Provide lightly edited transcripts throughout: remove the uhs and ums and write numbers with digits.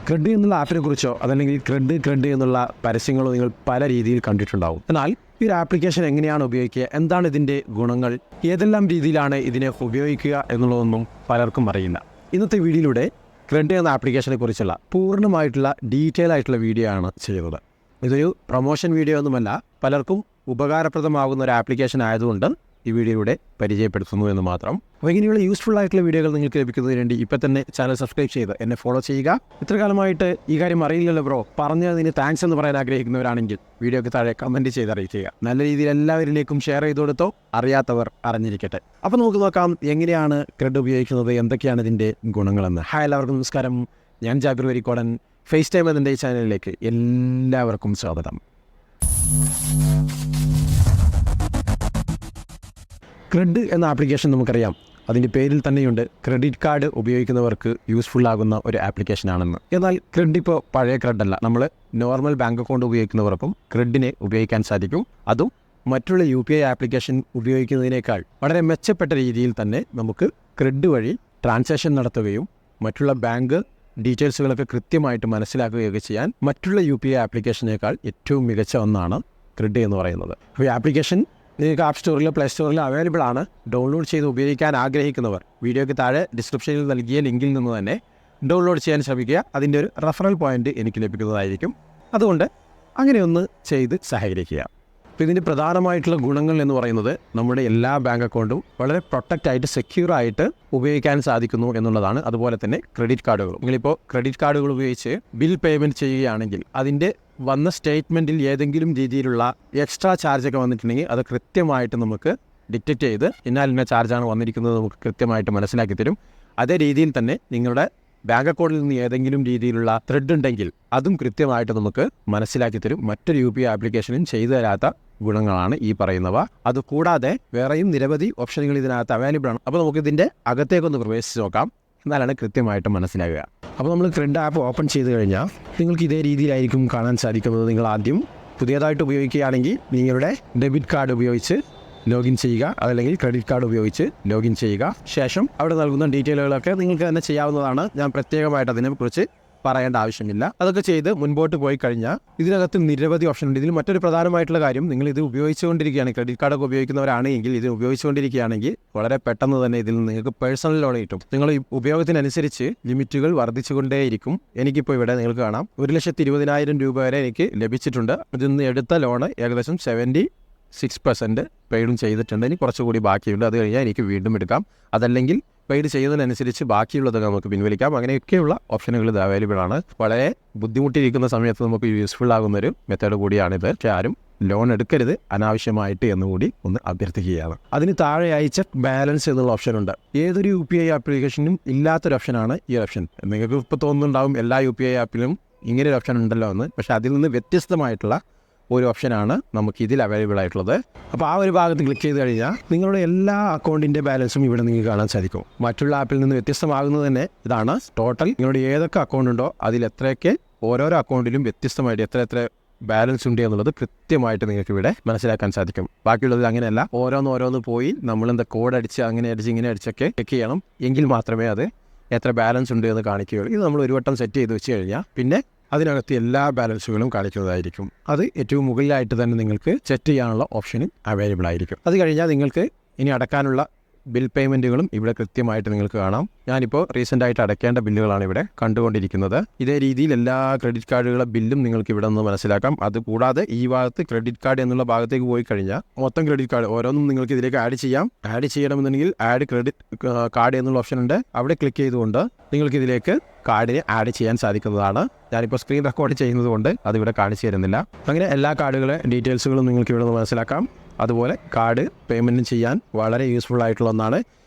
Cred എന്നുള്ള ആപ്പിനെ കുറിച്ചോ അതല്ലെങ്കിൽ ക്രെഡ് എന്നുള്ള പരസ്യങ്ങളോ നിങ്ങൾ പല രീതിയിൽ കണ്ടിട്ടുണ്ടാവും. എന്നാൽ ഈ ഒരു ആപ്ലിക്കേഷൻ എങ്ങനെയാണ് ഉപയോഗിക്കുക, എന്താണ് ഇതിൻ്റെ ഗുണങ്ങൾ, ഏതെല്ലാം രീതിയിലാണ് ഇതിനെ ഉപയോഗിക്കുക എന്നുള്ളതൊന്നും പലർക്കും അറിയില്ല. ഇന്നത്തെ വീഡിയോയിലൂടെ ക്രെഡ് എന്ന ആപ്ലിക്കേഷനെ കുറിച്ചുള്ള പൂർണ്ണമായിട്ടുള്ള ഡീറ്റെയിൽ ആയിട്ടുള്ള വീഡിയോ ആണ് ചെയ്യുന്നത്. ഇതൊരു പ്രൊമോഷൻ വീഡിയോ ഒന്നുമല്ല, പലർക്കും ഉപകാരപ്രദമാകുന്ന ഒരു ആപ്ലിക്കേഷൻ ആയതുകൊണ്ട് ഈ വീഡിയോയിലൂടെ പരിചയപ്പെടുത്തുന്നു എന്ന് മാത്രം. അപ്പോൾ ഇങ്ങനെയുള്ള യൂസ്ഫുൾ ആയിട്ടുള്ള വീഡിയോകൾ നിങ്ങൾക്ക് ലഭിക്കുന്നതിന് വേണ്ടി ഇപ്പം തന്നെ ചാനൽ സബ്സ്ക്രൈബ് ചെയ്ത് എന്നെ ഫോളോ ചെയ്യുക. ഇത്ര കാലമായിട്ട് ഈ കാര്യം അറിയില്ലല്ലോ ബ്രോ, പറഞ്ഞതിന് താങ്ക്സ് എന്ന് പറയാൻ ആഗ്രഹിക്കുന്നവരാണെങ്കിൽ വീഡിയോയ്ക്ക് താഴെ കമൻറ്റ് ചെയ്ത് അറിയിക്കുക. നല്ല രീതിയിൽ എല്ലാവരിലേക്കും ഷെയർ ചെയ്ത് കൊടുത്തോ, അറിയാത്തവർ അറിഞ്ഞിരിക്കട്ടെ. അപ്പോൾ നമുക്ക് നോക്കാം എങ്ങനെയാണ് ക്രെഡ് ഉപയോഗിക്കുന്നത്, എന്തൊക്കെയാണ് ഇതിൻ്റെ ഗുണങ്ങളെന്ന്. ഹായ്, എല്ലാവർക്കും നമസ്കാരം. ഞാൻ ജാബിർ വരിക്കോടൻ. ഫേസ് ടൈം എന്നതിൻ്റെ ഈ ചാനലിലേക്ക് എല്ലാവർക്കും സ്വാഗതം. ക്രെഡ് എന്ന ആപ്ലിക്കേഷൻ നമുക്കറിയാം, അതിൻ്റെ പേരിൽ തന്നെയുണ്ട് ക്രെഡിറ്റ് കാർഡ് ഉപയോഗിക്കുന്നവർക്ക് യൂസ്ഫുൾ ആകുന്ന ഒരു ആപ്ലിക്കേഷനാണെന്ന്. എന്നാൽ ക്രെഡ് ഇപ്പോൾ പഴയ ക്രെഡ് അല്ല. നമ്മൾ നോർമൽ ബാങ്ക് അക്കൗണ്ട് ഉപയോഗിക്കുന്നവർക്കും ക്രെഡിനെ ഉപയോഗിക്കാൻ സാധിക്കും. അതും മറ്റുള്ള UPI ആപ്ലിക്കേഷൻ ഉപയോഗിക്കുന്നതിനേക്കാൾ വളരെ മെച്ചപ്പെട്ട രീതിയിൽ തന്നെ നമുക്ക് ക്രെഡ് വഴി ട്രാൻസാക്ഷൻ നടത്തുകയും മറ്റുള്ള ബാങ്ക് ഡീറ്റെയിൽസുകളൊക്കെ കൃത്യമായിട്ട് മനസ്സിലാക്കുകയൊക്കെ ചെയ്യാൻ മറ്റുള്ള UPI ആപ്ലിക്കേഷനേക്കാൾ ഏറ്റവും മികച്ച ഒന്നാണ് ക്രെഡ് എന്ന് പറയുന്നത്. അപ്പോൾ ഈ ആപ്ലിക്കേഷൻ നിങ്ങൾക്ക് ആപ്പ് സ്റ്റോറിലോ പ്ലേ സ്റ്റോറിലോ അവൈലബിൾ ആണ്. ഡൗൺലോഡ് ചെയ്ത് ഉപയോഗിക്കാൻ ആഗ്രഹിക്കുന്നവർ വീഡിയോയ്ക്ക് താഴെ ഡിസ്ക്രിപ്ഷനിൽ നൽകിയ ലിങ്കിൽ നിന്ന് തന്നെ ഡൗൺലോഡ് ചെയ്യാൻ ശ്രമിക്കുക. അതിൻ്റെ ഒരു റെഫറൽ പോയിൻ്റ് എനിക്ക് ലഭിക്കുന്നതായിരിക്കും. അതുകൊണ്ട് അങ്ങനെയൊന്ന് ചെയ്ത് സഹകരിക്കുക. അപ്പോൾ ഇതിൻ്റെ പ്രധാനമായിട്ടുള്ള ഗുണങ്ങൾ എന്ന് പറയുന്നത് നമ്മുടെ എല്ലാ ബാങ്ക് അക്കൗണ്ടും വളരെ പ്രൊട്ടക്റ്റായിട്ട് സെക്യൂറായിട്ട് ഉപയോഗിക്കാൻ സാധിക്കുന്നു എന്നുള്ളതാണ്. അതുപോലെ തന്നെ ക്രെഡിറ്റ് കാർഡുകളും, നിങ്ങളിപ്പോൾ ക്രെഡിറ്റ് കാർഡുകൾ ഉപയോഗിച്ച് ബിൽ പേയ്മെൻറ്റ് ചെയ്യുകയാണെങ്കിൽ അതിൻ്റെ വന്ന സ്റ്റേറ്റ്മെൻറ്റിൽ ഏതെങ്കിലും രീതിയിലുള്ള എക്സ്ട്രാ ചാർജൊക്കെ വന്നിട്ടുണ്ടെങ്കിൽ അത് കൃത്യമായിട്ട് നമുക്ക് ഡിറ്റക്റ്റ് ചെയ്ത് ഇന്ന ചാർജാണ് വന്നിരിക്കുന്നത് നമുക്ക് കൃത്യമായിട്ട് മനസ്സിലാക്കി തരും. അതേ രീതിയിൽ തന്നെ നിങ്ങളുടെ ബാങ്ക് അക്കൗണ്ടിൽ നിന്ന് ഏതെങ്കിലും രീതിയിലുള്ള ത്രെഡ് ഉണ്ടെങ്കിൽ അതും കൃത്യമായിട്ട് നമുക്ക് മനസ്സിലാക്കി തരും. മറ്റൊരു UPI ആപ്ലിക്കേഷനും ചെയ്തു തരാത്ത ഗുണങ്ങളാണ് ഈ പറയുന്നവ. അതുകൂടാതെ വേറെയും നിരവധി ഓപ്ഷനുകൾ ഇതിനകത്ത് അവൈലബിൾ ആണ്. അപ്പോൾ നമുക്കിതിൻ്റെ അകത്തേക്കൊന്ന് പ്രവേശിച്ച് നോക്കാം, എന്നാലാണ് കൃത്യമായിട്ട് മനസ്സിലാകുക. അപ്പോൾ നമ്മൾ ക്രെഡ് ആപ്പ് ഓപ്പൺ ചെയ്ത് കഴിഞ്ഞാൽ നിങ്ങൾക്ക് ഇതേ രീതിയിലായിരിക്കും കാണാൻ സാധിക്കുന്നത്. നിങ്ങൾ ആദ്യം പുതിയതായിട്ട് ഉപയോഗിക്കുകയാണെങ്കിൽ നിങ്ങളുടെ ഡെബിറ്റ് കാർഡ് ഉപയോഗിച്ച് ലോഗിൻ ചെയ്യുക, അതല്ലെങ്കിൽ ക്രെഡിറ്റ് കാർഡ് ഉപയോഗിച്ച് ലോഗിൻ ചെയ്യുക. ശേഷം അവിടെ നൽകുന്ന ഡീറ്റെയിലുകളൊക്കെ നിങ്ങൾക്ക് തന്നെ ചെയ്യാവുന്നതാണ്. ഞാൻ പ്രത്യേകമായിട്ട് അതിനെക്കുറിച്ച് പറയേണ്ട ആവശ്യമില്ല. അതൊക്കെ ചെയ്ത് മുൻപോട്ട് പോയി കഴിഞ്ഞാൽ ഇതിനകത്ത് നിരവധി ഓപ്ഷൻ ഉണ്ട്. ഇതിൽ മറ്റൊരു പ്രധാനമായിട്ടുള്ള കാര്യം, നിങ്ങൾ ഇത് ഉപയോഗിച്ചുകൊണ്ടിരിക്കുകയാണ്, ക്രെഡിറ്റ് കാർഡൊക്കെ ഉപയോഗിക്കുന്നവരാണെങ്കിൽ ഇത് ഉപയോഗിച്ചുകൊണ്ടിരിക്കുകയാണെങ്കിൽ വളരെ പെട്ടെന്ന് തന്നെ ഇതിൽ നിന്ന് നിങ്ങൾക്ക് പേഴ്സണൽ ലോൺ കിട്ടും. നിങ്ങൾ ഉപയോഗത്തിനനുസരിച്ച് ലിമിറ്റുകൾ വർദ്ധിച്ചുകൊണ്ടേയിരിക്കും. എനിക്കിപ്പോൾ ഇവിടെ നിങ്ങൾക്ക് കാണാം 1,20,000 രൂപ വരെ എനിക്ക് ലഭിച്ചിട്ടുണ്ട്. ഇതിൽ നിന്ന് എടുത്ത ലോണ് ഏകദേശം 76% പെയ്ഡും ചെയ്തിട്ടുണ്ട്. ഇനി കുറച്ചുകൂടി ബാക്കിയുണ്ട്. അത് കഴിഞ്ഞാൽ എനിക്ക് വീണ്ടും എടുക്കാം. അതല്ലെങ്കിൽ പെയ്ഡ് ചെയ്യുന്നതിനനുസരിച്ച് ബാക്കിയുള്ളത് നമുക്ക് പിൻവലിക്കാം. അങ്ങനെയൊക്കെയുള്ള ഓപ്ഷനുകൾ ഇത് അവൈലബിൾ ആണ്. വളരെ ബുദ്ധിമുട്ടിയിരിക്കുന്ന സമയത്ത് നമുക്ക് യൂസ്ഫുൾ ആകുന്നൊരു മെത്തേഡ് കൂടിയാണിത്. പക്ഷേ ആരും ലോൺ എടുക്കരുത് അനാവശ്യമായിട്ട് എന്നുകൂടി ഒന്ന് അഭ്യർത്ഥിക്കുകയാണ്. അതിന് താഴെയായി ചെക്ക് ബാലൻസ് എന്നുള്ള ഓപ്ഷനുണ്ട്. ഏതൊരു UPI ആപ്ലിക്കേഷനും ഇല്ലാത്തൊരു ഓപ്ഷനാണ് ഈ ഓപ്ഷൻ. നിങ്ങൾക്ക് ഇപ്പോൾ തോന്നുന്നുണ്ടാവും എല്ലാ UPI ആപ്പിലും ഇങ്ങനൊരു ഓപ്ഷൻ ഉണ്ടല്ലോ എന്ന്. പക്ഷേ അതിൽ നിന്ന് വ്യത്യസ്തമായിട്ടുള്ള ഒരു ഓപ്ഷനാണ് നമുക്ക് ഇതിൽ അവൈലബിൾ ആയിട്ടുള്ളത്. അപ്പോൾ ആ ഒരു ഭാഗത്ത് ക്ലിക്ക് ചെയ്ത് കഴിഞ്ഞാൽ നിങ്ങളുടെ എല്ലാ അക്കൗണ്ടിൻ്റെ ബാലൻസും ഇവിടെ നിങ്ങൾക്ക് കാണാൻ സാധിക്കും. മറ്റുള്ള ആപ്പിൽ നിന്ന് വ്യത്യസ്തമാകുന്നത് തന്നെ ഇതാണ്. ടോട്ടൽ നിങ്ങളുടെ ഏതൊക്കെ അക്കൗണ്ട് ഉണ്ടോ അതിൽ എത്രയൊക്കെ ഓരോരോ അക്കൗണ്ടിലും വ്യത്യസ്തമായിട്ട് എത്ര ബാലൻസ് ഉണ്ട് എന്നുള്ളത് കൃത്യമായിട്ട് നിങ്ങൾക്ക് ഇവിടെ മനസ്സിലാക്കാൻ സാധിക്കും. ബാക്കിയുള്ളത് അങ്ങനെയല്ല. ഓരോന്ന് പോയി നമ്മളെന്താ കോഡ് അടിച്ച് അങ്ങനെ അടിച്ച് ഇങ്ങനെ അടിച്ചൊക്കെ ചെക്ക് ചെയ്യണം. എങ്കിൽ മാത്രമേ അത് എത്ര ബാലൻസ് ഉണ്ട് എന്ന് കാണിക്കുകയുള്ളൂ. ഇത് നമ്മൾ ഒരു വട്ടം സെറ്റ് ചെയ്ത് വെച്ച് കഴിഞ്ഞാൽ പിന്നെ അതിനകത്ത് എല്ലാ ബാലൻസുകളും കാണിക്കുന്നതായിരിക്കും. അത് ഏറ്റവും മുകളിലായിട്ട് തന്നെ നിങ്ങൾക്ക് സെറ്റ് ചെയ്യാനുള്ള ഓപ്ഷനും അവൈലബിൾ ആയിരിക്കും. അത് കഴിഞ്ഞാൽ നിങ്ങൾക്ക് ഇനി അടക്കാനുള്ള ബിൽ പേയ്മെൻറ്റുകളും ഇവിടെ കൃത്യമായിട്ട് നിങ്ങൾക്ക് കാണാം. ഞാനിപ്പോൾ റീസെൻ്റായിട്ട് അടയ്ക്കേണ്ട ബില്ലുകളാണ് ഇവിടെ കണ്ടുകൊണ്ടിരിക്കുന്നത്. ഇതേ രീതിയിൽ എല്ലാ ക്രെഡിറ്റ് കാർഡുകളുടെ ബില്ലും നിങ്ങൾക്ക് ഇവിടെ നിന്ന് മനസ്സിലാക്കാം. അതുകൂടാതെ ഈ ഭാഗത്ത് ക്രെഡിറ്റ് കാർഡ് എന്നുള്ള ഭാഗത്തേക്ക് പോയി കഴിഞ്ഞാൽ മൊത്തം ക്രെഡിറ്റ് കാർഡ് ഓരോന്നും നിങ്ങൾക്ക് ഇതിലേക്ക് ആഡ് ചെയ്യാം. ആഡ് ചെയ്യണമെന്നുണ്ടെങ്കിൽ ആഡ് ക്രെഡിറ്റ് കാർഡ് എന്നുള്ള ഓപ്ഷൻ ഉണ്ട്. അവിടെ ക്ലിക്ക് ചെയ്തുകൊണ്ട് നിങ്ങൾക്ക് ഇതിലേക്ക് കാർഡിനെ ആഡ് ചെയ്യാൻ സാധിക്കുന്നതാണ്. ഞാനിപ്പോൾ സ്ക്രീൻ റെക്കോർഡ് ചെയ്യുന്നത് കൊണ്ട് അതിവിടെ കാണിച്ചു തരുന്നില്ല. അങ്ങനെ എല്ലാ കാർഡുകളുടെ ഡീറ്റെയിൽസുകളും നിങ്ങൾക്ക് ഇവിടെ നിന്ന് മനസ്സിലാക്കാം. അതുപോലെ കാർഡ് പേയ്മെൻറ്റ് ചെയ്യാൻ വളരെ യൂസ്ഫുൾ ആയിട്ടുള്ള ഒന്നാണ്.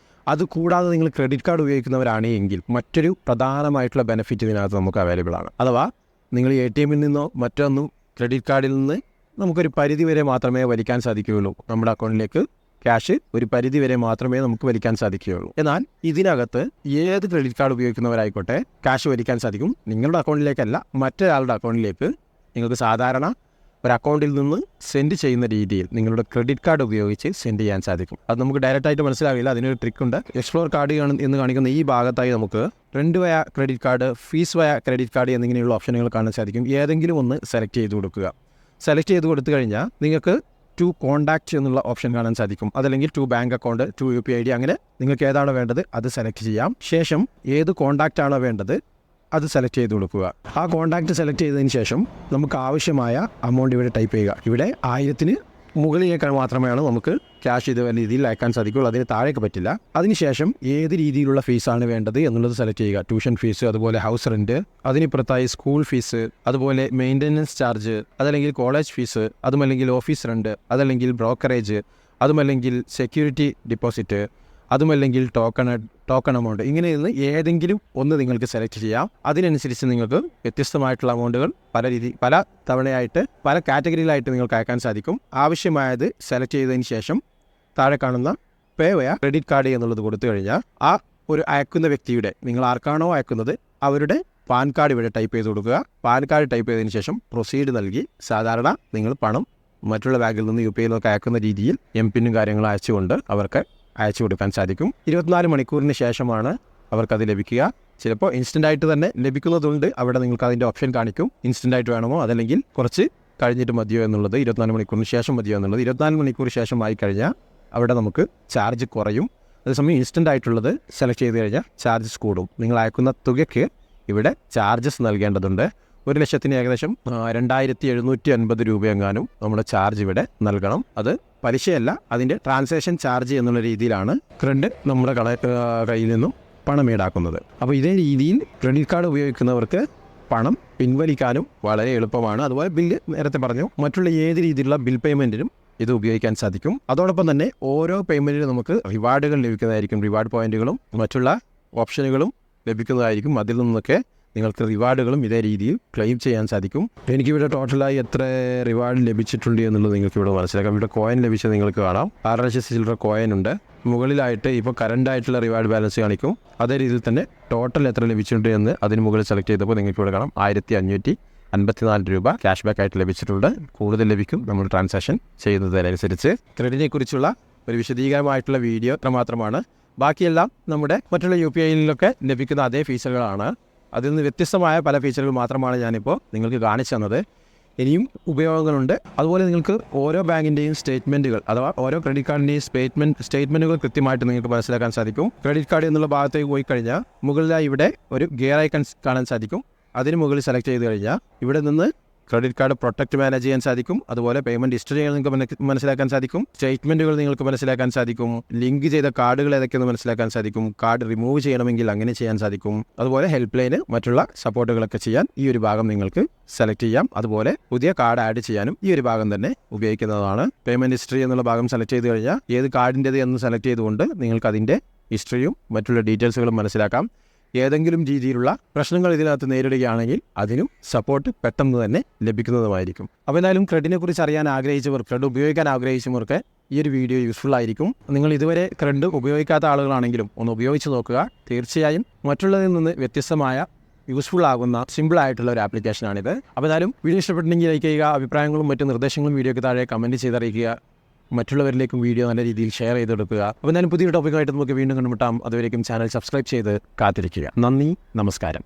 അതുകൂടാതെ നിങ്ങൾ ക്രെഡിറ്റ് കാർഡ് ഉപയോഗിക്കുന്നവരാണെങ്കിൽ മറ്റൊരു പ്രധാനമായിട്ടുള്ള ബെനിഫിറ്റ് ഇതിനകത്ത് നമുക്ക് അവൈലബിൾ ആണ്. അഥവാ നിങ്ങൾ ATM നിന്നോ മറ്റൊന്നും ക്രെഡിറ്റ് കാർഡിൽ നിന്ന് നമുക്കൊരു പരിധി വരെ മാത്രമേ വലിക്കാൻ സാധിക്കുകയുള്ളൂ. നമ്മുടെ അക്കൗണ്ടിലേക്ക് ക്യാഷ് ഒരു പരിധി വരെ മാത്രമേ നമുക്ക് വലിക്കാൻ സാധിക്കുകയുള്ളൂ. എന്നാൽ ഇതിനകത്ത് ഏത് ക്രെഡിറ്റ് കാർഡ് ഉപയോഗിക്കുന്നവരായിക്കോട്ടെ ക്യാഷ് വലിക്കാൻ സാധിക്കും. നിങ്ങളുടെ അക്കൗണ്ടിലേക്കല്ല, മറ്റൊരാളുടെ അക്കൗണ്ടിലേക്ക് നിങ്ങൾക്ക് സാധാരണ ഒരു അക്കൗണ്ടിൽ നിന്ന് സെൻഡ് ചെയ്യുന്ന രീതിയിൽ നിങ്ങളുടെ ക്രെഡിറ്റ് കാർഡ് ഉപയോഗിച്ച് സെൻഡ് ചെയ്യാൻ സാധിക്കും. അത് നമുക്ക് ഡയറക്റ്റായിട്ട് മനസ്സിലാവില്ല, അതിനൊരു ട്രിക്കുണ്ട്. എക്സ്പ്ലോർ കാർഡ് എന്ന് കാണിക്കുന്ന ഈ ഭാഗത്തായി നമുക്ക് റെൻറ്റ് വയ ക്രെഡിറ്റ് കാർഡ്, ഫീസ് വയ ക്രെഡിറ്റ് കാർഡ് എന്നിങ്ങനെയുള്ള ഓപ്ഷനുകൾ കാണാൻ സാധിക്കും. ഏതെങ്കിലും ഒന്ന് സെലക്ട് ചെയ്ത് കൊടുക്കുക. സെലക്ട് ചെയ്ത് കൊടുത്തു കഴിഞ്ഞാൽ നിങ്ങൾക്ക് ടു കോൺടാക്റ്റ് എന്നുള്ള ഓപ്ഷൻ കാണാൻ സാധിക്കും. അതല്ലെങ്കിൽ to bank account, to UPI ID, അങ്ങനെ നിങ്ങൾക്ക് ഏതാണോ വേണ്ടത് അത് സെലക്ട് ചെയ്യാം. ശേഷം ഏത് കോൺടാക്റ്റ് ആണോ വേണ്ടത് അത് സെലക്ട് ചെയ്ത് കൊടുക്കുക. ആ കോൺടാക്റ്റ് സെലക്ട് ചെയ്തതിന് ശേഷം നമുക്ക് ആവശ്യമായ എമൗണ്ട് ഇവിടെ ടൈപ്പ് ചെയ്യുക. ഇവിടെ 1000-ന് മുകളിലേക്കാൾ മാത്രമേ നമുക്ക് ക്യാഷ് ഇത് വലിയ രീതിയിൽ അയക്കാൻ സാധിക്കുള്ളൂ, അതിന് താഴേക്ക് പറ്റില്ല. അതിനുശേഷം ഏത് രീതിയിലുള്ള ഫീസാണ് വേണ്ടത് എന്നുള്ളത് സെലക്ട് ചെയ്യുക. ട്യൂഷൻ ഫീസ്, അതുപോലെ ഹൗസ് റെൻറ്റ്, അതിനിപ്പുറത്തായി സ്കൂൾ ഫീസ്, അതുപോലെ മെയിൻ്റനൻസ് ചാർജ്, അതല്ലെങ്കിൽ കോളേജ് ഫീസ്, അതുമല്ലെങ്കിൽ ഓഫീസ് റെൻറ്റ്, അതല്ലെങ്കിൽ ബ്രോക്കറേജ്, അതുമല്ലെങ്കിൽ സെക്യൂരിറ്റി ഡിപ്പോസിറ്റ്, അതുമല്ലെങ്കിൽ ടോക്കൺ എമൗണ്ട്, ഇങ്ങനെ നിന്ന് ഏതെങ്കിലും ഒന്ന് നിങ്ങൾക്ക് സെലക്ട് ചെയ്യാം. അതിനനുസരിച്ച് നിങ്ങൾക്ക് വ്യത്യസ്തമായിട്ടുള്ള എമൗണ്ടുകൾ പല തവണയായിട്ട് പല കാറ്റഗറിയിലായിട്ട് നിങ്ങൾക്ക് അയക്കാൻ സാധിക്കും. ആവശ്യമായത് സെലക്ട് ചെയ്തതിന് ശേഷം താഴെ കാണുന്ന പേ വയ ക്രെഡിറ്റ് കാർഡ് എന്നുള്ളത് കൊടുത്തു കഴിഞ്ഞാൽ ആ ഒരു അയക്കുന്ന വ്യക്തിയുടെ, നിങ്ങൾ ആർക്കാണോ അയക്കുന്നത് അവരുടെ പാൻ കാർഡ് ഇവിടെ ടൈപ്പ് ചെയ്ത് കൊടുക്കുക. പാൻ കാർഡ് ടൈപ്പ് ചെയ്തതിന് ശേഷം പ്രൊസീഡ് നൽകി സാധാരണ നിങ്ങൾ പണം മറ്റുള്ള ബാങ്കിൽ നിന്ന് UPI അയക്കുന്ന രീതിയിൽ MPIN കാര്യങ്ങളും അയച്ചുകൊണ്ട് അവർക്ക് അയച്ചു കൊടുക്കാൻ സാധിക്കും. 24 മണിക്കൂറിന് ശേഷമാണ് അവർക്കത് ലഭിക്കുക. ചിലപ്പോൾ ഇൻസ്റ്റൻ്റായിട്ട് തന്നെ ലഭിക്കുന്നതുണ്ട്. അവിടെ നിങ്ങൾക്ക് അതിൻ്റെ ഓപ്ഷൻ കാണിക്കും, ഇൻസ്റ്റൻ്റായിട്ട് വേണമോ അതല്ലെങ്കിൽ കുറച്ച് കഴിഞ്ഞിട്ട് മതിയോ എന്നുള്ളത്, 24 മണിക്കൂറിന് ശേഷം മതിയോ എന്നുള്ളത്. 24 മണിക്കൂർ ശേഷമായി കഴിഞ്ഞാൽ അവിടെ നമുക്ക് ചാർജ് കുറയും. അതേസമയം ഇൻസ്റ്റൻ്റ് ആയിട്ടുള്ളത് സെലക്ട് ചെയ്ത് കഴിഞ്ഞാൽ ചാർജസ് കൂടും. നിങ്ങൾ അയക്കുന്ന തുകയ്ക്ക് ഇവിടെ ചാർജസ് നൽകേണ്ടതുണ്ട്. 1,00,000-ന് ഏകദേശം 2,750 രൂപയെങ്ങാനും നമ്മുടെ ചാർജ് ഇവിടെ നൽകണം. അത് പലിശയല്ല, അതിൻ്റെ ട്രാൻസാക്ഷൻ ചാർജ് എന്നുള്ള രീതിയിലാണ് ക്രെഡ് നമ്മുടെ കയ്യിൽ നിന്നും പണം ഈടാക്കുന്നത്. അപ്പോൾ ഇതേ രീതിയിൽ ക്രെഡിറ്റ് കാർഡ് ഉപയോഗിക്കുന്നവർക്ക് പണം പിൻവലിക്കാനും വളരെ എളുപ്പമാണ്. അതുപോലെ ബില്ല് നേരത്തെ പറഞ്ഞു, മറ്റുള്ള ഏത് രീതിയിലുള്ള ബിൽ പേയ്മെൻറ്റിനും ഇത് ഉപയോഗിക്കാൻ സാധിക്കും. അതോടൊപ്പം തന്നെ ഓരോ പേയ്മെൻറ്റിനും നമുക്ക് റിവാർഡുകൾ ലഭിക്കുന്നതായിരിക്കും. റിവാർഡ് പോയിന്റുകളും മറ്റുള്ള ഓപ്ഷനുകളും ലഭിക്കുന്നതായിരിക്കും. അതിൽ നിന്നൊക്കെ നിങ്ങൾക്ക് റിവാർഡുകളും ഇതേ രീതിയിൽ ക്ലെയിം ചെയ്യാൻ സാധിക്കും. എനിക്കിവിടെ ടോട്ടലായി എത്ര റിവാർഡ് ലഭിച്ചിട്ടുണ്ട് എന്നുള്ളത് നിങ്ങൾക്ക് ഇവിടെ മനസ്സിലാക്കാം. ഇവിടെ കോയിൻ ലഭിച്ചത് നിങ്ങൾക്ക് കാണാം. 6,00,000 ചില്ലറ കോയിൻ ഉണ്ട്. മുകളിലായിട്ട് ഇപ്പോൾ കറണ്ടായിട്ടുള്ള റിവാർഡ് ബാലൻസ് കാണിക്കും. അതേ രീതിയിൽ തന്നെ ടോട്ടൽ എത്ര ലഭിച്ചിട്ടുണ്ട് എന്ന് അതിന് മുകളിൽ സെലക്ട് ചെയ്തപ്പോൾ നിങ്ങൾക്ക് ഇവിടെ കാണാം 1,554 രൂപ ക്യാഷ് ബാക്ക് ആയിട്ട് ലഭിച്ചിട്ടുണ്ട്. കൂടുതൽ ലഭിക്കും നമ്മൾ ട്രാൻസാക്ഷൻ ചെയ്യുന്നതിനനുസരിച്ച്. ക്രെഡിറ്റിനെ കുറിച്ചുള്ള ഒരു വിശദീകരമായിട്ടുള്ള വീഡിയോ അത്രമാത്രമാണ്. ബാക്കിയെല്ലാം നമ്മുടെ മറ്റുള്ള UPI-യിലൊക്കെ ലഭിക്കുന്ന അതേ ഫീച്ചറുകളാണ്. അതിൽ നിന്ന് വ്യത്യസ്തമായ പല ഫീച്ചറുകൾ മാത്രമാണ് ഞാനിപ്പോൾ നിങ്ങൾക്ക് കാണിച്ചു തന്നത്. ഇനിയും ഉപയോഗങ്ങളുണ്ട്. അതുപോലെ നിങ്ങൾക്ക് ഓരോ ബാങ്കിൻ്റെയും സ്റ്റേറ്റ്മെൻറ്റുകൾ അഥവാ ഓരോ ക്രെഡിറ്റ് കാർഡിൻ്റെയും സ്റ്റേറ്റ്മെൻറ്റുകൾ കൃത്യമായിട്ട് നിങ്ങൾക്ക് മനസ്സിലാക്കാൻ സാധിക്കും. ക്രെഡിറ്റ് കാർഡ് എന്നുള്ള ഭാഗത്തേക്ക് പോയി കഴിഞ്ഞാൽ മുകളിലായി ഇവിടെ ഒരു ഗിയർ ഐക്കൺ കാണാൻ സാധിക്കും. അതിന് മുകളിൽ സെലക്ട് ചെയ്ത് കഴിഞ്ഞാൽ ഇവിടെ നിന്ന് ക്രെഡിറ്റ് കാർഡ് പ്രൊട്ടക്റ്റ് മാനേജ് ചെയ്യാൻ സാധിക്കും. അതുപോലെ പേയ്മെൻറ്റ് ഹിസ്റ്ററികൾ നിങ്ങൾക്ക് മനസ്സിലാക്കാൻ സാധിക്കും. സ്റ്റേറ്റ്മെൻറ്റുകൾ നിങ്ങൾക്ക് മനസ്സിലാക്കാൻ സാധിക്കും. ലിങ്ക് ചെയ്ത കാർഡുകൾ ഏതൊക്കെയെന്ന് മനസ്സിലാക്കാൻ സാധിക്കും. കാർഡ് റിമൂവ് ചെയ്യണമെങ്കിൽ അങ്ങനെ ചെയ്യാൻ സാധിക്കും. അതുപോലെ ഹെൽപ്പ് ലൈന് മറ്റുള്ള സപ്പോർട്ടുകളൊക്കെ ചെയ്യാൻ ഈ ഒരു ഭാഗം നിങ്ങൾക്ക് സെലക്ട് ചെയ്യാം. അതുപോലെ പുതിയ കാർഡ് ആഡ് ചെയ്യാനും ഈ ഒരു ഭാഗം തന്നെ ഉപയോഗിക്കുന്നതാണ്. പേയ്മെൻറ്റ് ഹിസ്റ്ററി എന്നുള്ള ഭാഗം സെലക്ട് ചെയ്ത് കഴിഞ്ഞാൽ ഏത് കാർഡിൻ്റേത് എന്ന് സെലക്ട് ചെയ്തുകൊണ്ട് നിങ്ങൾക്ക് അതിൻ്റെ ഹിസ്റ്ററിയും മറ്റുള്ള ഡീറ്റെയിൽസുകളും മനസ്സിലാക്കാം. ഏതെങ്കിലും രീതിയിലുള്ള പ്രശ്നങ്ങൾ ഇതിനകത്ത് നേരിടുകയാണെങ്കിൽ അതിനും സപ്പോർട്ട് പെട്ടെന്ന് തന്നെ ലഭിക്കുന്നതുമായിരിക്കും. അപ്പോൾ എന്തായാലും ക്രെഡിനെ കുറിച്ച് അറിയാൻ ആഗ്രഹിച്ചവർ, ക്രെഡ് ഉപയോഗിക്കാൻ ആഗ്രഹിച്ചവർക്ക് ഈ ഒരു വീഡിയോ യൂസ്ഫുൾ ആയിരിക്കും. നിങ്ങൾ ഇതുവരെ ക്രെഡ് ഉപയോഗിക്കാത്ത ആളുകളാണെങ്കിലും ഒന്ന് ഉപയോഗിച്ച് നോക്കുക. തീർച്ചയായും മറ്റുള്ളതിൽ നിന്ന് വ്യത്യസ്തമായ യൂസ്ഫുൾ ആകുന്ന സിമ്പിളായിട്ടുള്ള ഒരു ആപ്ലിക്കേഷനാണിത്. അപ്പോൾ എന്തായാലും വീഡിയോ ഇഷ്ടപ്പെട്ടെങ്കിൽ ലൈക്ക് ചെയ്യുക. അഭിപ്രായങ്ങളും മറ്റു നിർദ്ദേശങ്ങളും വീഡിയോയ്ക്ക് താഴെ കമൻറ്റ് ചെയ്തറിയിക്കുക. മറ്റുള്ളവരിലേക്കും വീഡിയോ നല്ല രീതിയിൽ ഷെയർ ചെയ്തെടുക്കുക. അപ്പോൾ എന്തായാലും പുതിയൊരു ടോപ്പിക്കായിട്ട് നമുക്ക് വീണ്ടും കണ്ടുമുട്ടാം. അതുവരേക്കും ചാനൽ സബ്സ്ക്രൈബ് ചെയ്ത് കാത്തിരിക്കുക. നന്ദി, നമസ്കാരം.